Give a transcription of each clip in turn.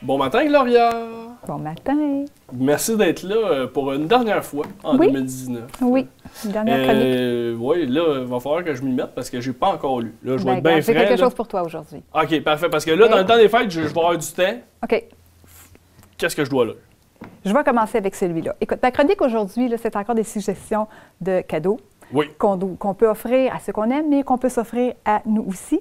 Bon matin, Gloria! Bon matin! Merci d'être là pour une dernière fois en 2019. Oui, une dernière chronique. Oui, là, il va falloir que je m'y mette parce que j'ai pas encore lu. Là, je vais être bien J'ai frais. quelque chose pour toi aujourd'hui. OK, parfait. Parce que là, dans le temps des fêtes, je vais avoir du temps. OK. Qu'est-ce que je dois là? Je vais commencer avec celui-là. Écoute, ma chronique aujourd'hui, c'est encore des suggestions de cadeaux qu'on peut offrir à ceux qu'on aime, mais qu'on peut s'offrir à nous aussi.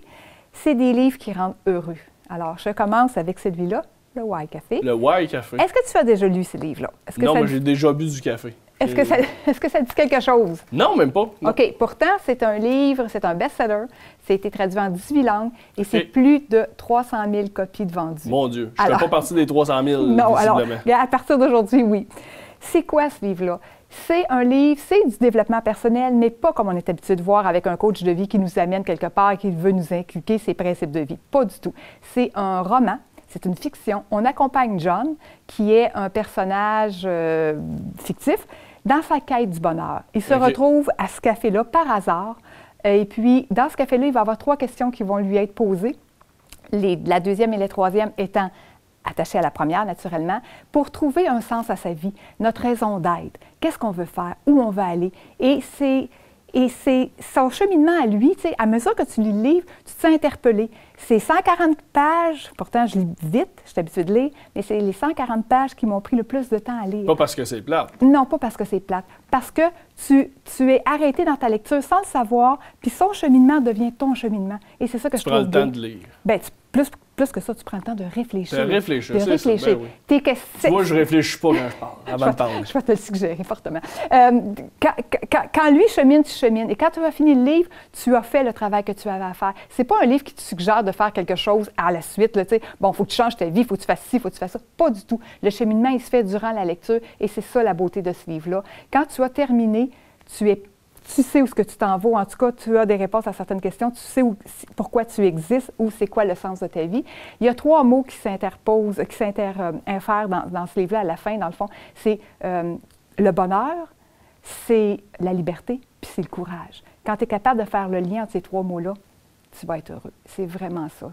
C'est des livres qui rendent heureux. Alors, je commence avec celui-là, le Why Café. Le Why Café. Est-ce que tu as déjà lu ces livres-là? Non, moi, j'ai déjà bu du café. Est-ce que ça dit quelque chose? Non, même pas. Non. OK. Pourtant, c'est un livre, c'est un best-seller. Ça a été traduit en 18 langues et c'est plus de 300 000 copies de vendues. Mon Dieu, je ne fais pas partie des 300 000, non, alors, visiblement. à partir d'aujourd'hui, oui. C'est quoi ce livre-là? C'est un livre, c'est du développement personnel, mais pas comme on est habitué de voir avec un coach de vie qui nous amène quelque part et qui veut nous inculquer ses principes de vie. Pas du tout. C'est un roman. C'est une fiction. On accompagne John, qui est un personnage fictif, dans sa quête du bonheur. Il se retrouve à ce café-là par hasard. Et puis, dans ce café-là, il va y avoir 3 questions qui vont lui être posées. La deuxième et la troisième étant attachées à la première, naturellement, pour trouver un sens à sa vie, notre raison d'être. Qu'est-ce qu'on veut faire? Où on veut aller? Et c'est son cheminement à lui, tu sais, à mesure que tu lis le livre, tu te sens interpellé. C'est 140 pages, pourtant je lis vite, je suis habituée de lire, mais c'est les 140 pages qui m'ont pris le plus de temps à lire. Pas parce que c'est plate. Non, pas parce que c'est plate. Parce que tu es arrêté dans ta lecture sans le savoir, puis son cheminement devient ton cheminement. Et c'est ça que je trouve beau. Tu prends le temps de lire. Bien, plus que ça, tu prends le temps de réfléchir. De réfléchir, c'est ça. Ben oui. Moi, je réfléchis pas quand je parle, avant de parler. Je vais te le suggérer fortement. Quand lui chemine, tu chemines. Et quand tu as fini le livre, tu as fait le travail que tu avais à faire. C'est pas un livre qui te suggère de faire quelque chose à la suite. Là, bon, il faut que tu changes ta vie, il faut que tu fasses ci, il faut que tu fasses ça. Pas du tout. Le cheminement, il se fait durant la lecture et c'est ça la beauté de ce livre-là. Quand tu as terminé, tu sais où ce que tu t'en vas. En tout cas, tu as des réponses à certaines questions. Tu sais pourquoi tu existes ou c'est quoi le sens de ta vie. Il y a 3 mots qui s'interposent, qui s'interfèrent dans ce livre-là à la fin, dans le fond. C'est le bonheur, c'est la liberté, puis c'est le courage. Quand tu es capable de faire le lien entre ces 3 mots-là, tu vas être heureux. C'est vraiment ça.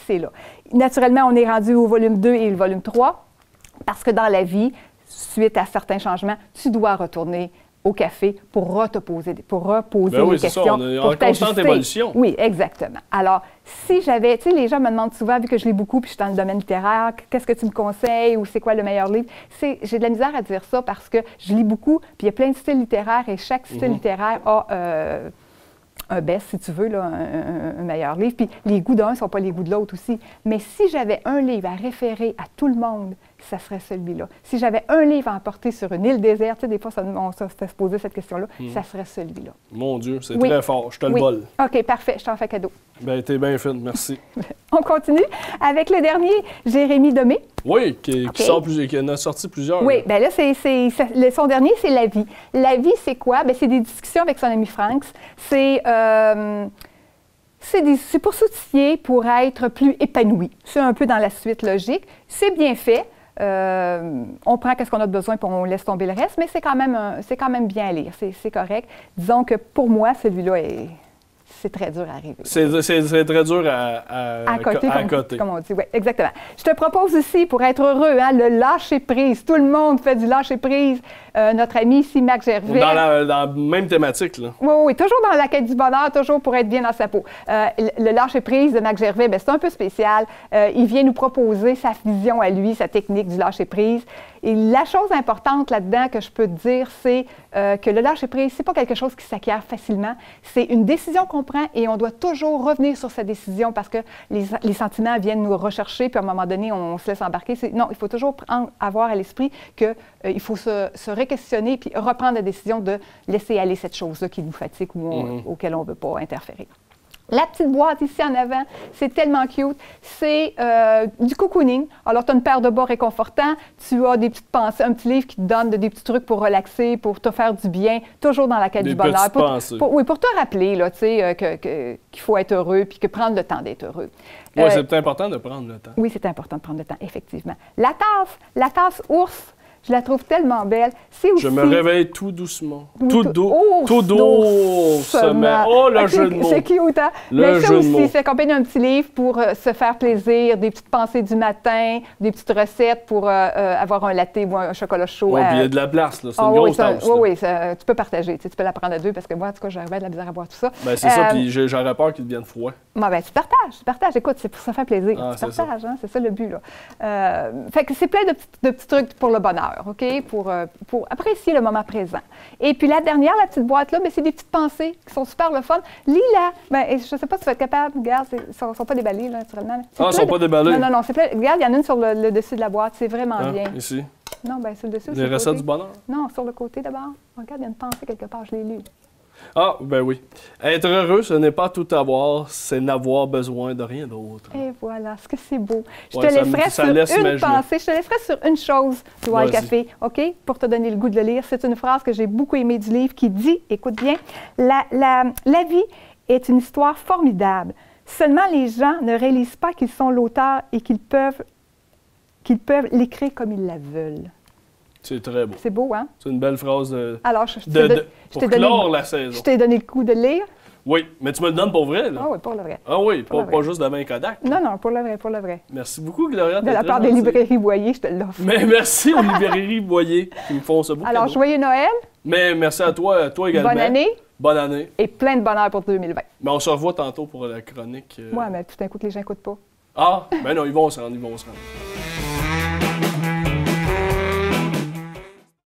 C'est là. Naturellement, on est rendu au volume 2 et le volume 3 parce que dans la vie, suite à certains changements, tu dois retourner au café pour reposer les questions. Ça, on est en constante évolution. Oui, exactement. Alors, si j'avais, tu sais, les gens me demandent souvent, vu que je lis beaucoup, puis je suis dans le domaine littéraire, qu'est-ce que tu me conseilles ou c'est quoi le meilleur livre? J'ai de la misère à dire ça parce que je lis beaucoup, puis il y a plein de styles littéraires et chaque style littéraire a un best, si tu veux, là, un meilleur livre. Puis les goûts d'un ne sont pas les goûts de l'autre aussi. Mais si j'avais un livre à référer à tout le monde, ça serait celui-là. Si j'avais un livre à emporter sur une île déserte, tu sais, des fois, on se fait poser cette question-là, ça serait celui-là. Mon Dieu, c'est très fort. Je te le vole. OK, parfait. Je t'en fais cadeau. Bien, t'es bien fine. Merci. On continue avec le dernier, Jérémie Demé. Oui, qui en a sorti plusieurs. Oui, bien là, son dernier, c'est La vie. La vie, c'est quoi? Bien, c'est des discussions avec son ami Franks. C'est pour s'outiller, pour être plus épanoui. C'est un peu dans la suite logique. C'est bien fait. On prend ce qu'on a besoin puis on laisse tomber le reste, mais c'est quand même bien à lire. C'est correct. Disons que pour moi, celui-là c'est très dur à arriver. C'est très dur à coter. Comme on dit, oui, exactement. Je te propose aussi, pour être heureux, le lâcher-prise. Tout le monde fait du lâcher-prise. Notre ami ici, Mac Gervais. Dans la même thématique, là. Oui, toujours dans la quête du bonheur, toujours pour être bien dans sa peau. Le lâcher-prise de Mac Gervais, c'est un peu spécial. Il vient nous proposer sa vision à lui, sa technique du lâcher-prise. Et la chose importante là-dedans que je peux te dire, c'est que le lâcher-prise, c'est pas quelque chose qui s'acquiert facilement. C'est une décision qu'on prend et on doit toujours revenir sur sa décision parce que les sentiments viennent nous rechercher, puis à un moment donné, on se laisse embarquer. Non, il faut toujours avoir à l'esprit qu'il faut se questionner puis reprendre la décision de laisser aller cette chose-là qui nous fatigue ou auquel on ne veut pas interférer. La petite boîte ici en avant, c'est tellement cute. C'est du cocooning. Alors, tu as une paire de bas réconfortants, tu as des petites pensées, un petit livre qui te donne des petits trucs pour relaxer, pour te faire du bien, toujours dans la quête du bonheur. Pour te rappeler là, qu'il faut être heureux puis que prendre le temps d'être heureux. Oui, c'est important de prendre le temps. Oui, c'est important de prendre le temps, effectivement. La tasse ours. Je la trouve tellement belle. C'est aussi... Je me réveille tout doucement. Tout doucement. doucement. Oh, le jeu de mots. C'est cute, hein? Mais ça aussi, c'est accompagné d'un petit livre pour se faire plaisir, des petites pensées du matin, des petites recettes pour avoir un latte ou un chocolat chaud. Oui, puis il y a de la place, là. C'est une grosse tasse. Oui, tu peux partager. Tu peux la prendre à deux parce que moi, en tout cas, j'aurais bien de la misère à boire tout ça. Bien, c'est ça, puis j'aurais peur qu'il devienne froid. Ben, tu partages. Écoute, c'est pour se faire plaisir. Tu partages, hein? C'est ça le but, là. Fait que c'est plein de petits trucs pour le bonheur, OK? Pour apprécier le moment présent. Et puis la dernière, la petite boîte-là, c'est des petites pensées qui sont super le fun. Lis-la. Je ne sais pas si tu vas être capable. Regarde, ils ne sont pas déballés, là, naturellement. Ils ne sont pas déballés? Non, c'est plein. Regarde, il y en a une sur le dessus de la boîte. C'est vraiment bien. Ici? Non, sur le dessus. Les recettes du bonheur? Non, sur le côté d'abord. Regarde, il y a une pensée quelque part. Je l'ai lue. Ah, ben oui. Être heureux, ce n'est pas tout avoir, c'est n'avoir besoin de rien d'autre. Et voilà, est-ce que c'est beau? Je te laisserai sur une pensée, je te laisserai sur une chose, tu vois, le café, OK? Pour te donner le goût de le lire. C'est une phrase que j'ai beaucoup aimée du livre qui dit, écoute bien, la vie est une histoire formidable. Seulement les gens ne réalisent pas qu'ils sont l'auteur et qu'ils peuvent l'écrire comme ils la veulent. C'est très beau. C'est beau, hein? C'est une belle phrase de... Alors, pour clore la saison. Je t'ai donné le coup de lire. Oui, mais tu me le donnes pour vrai, là? Ah oui, pour le vrai. Ah oui, pas juste devant un Kodak. Non, pour le vrai. Merci beaucoup, Gloria. De la part des librairies Boyer, je te l'offre. Mais merci aux librairies Boyer qui me font ce beau Alors, cadeau. joyeux Noël. Mais merci à toi également. Bonne année. Bonne année. Et plein de bonheur pour 2020. Mais on se revoit tantôt pour la chronique. Ouais, mais tout d'un coup, les gens n'écoutent pas. Ah, ben non, ils vont se rendre.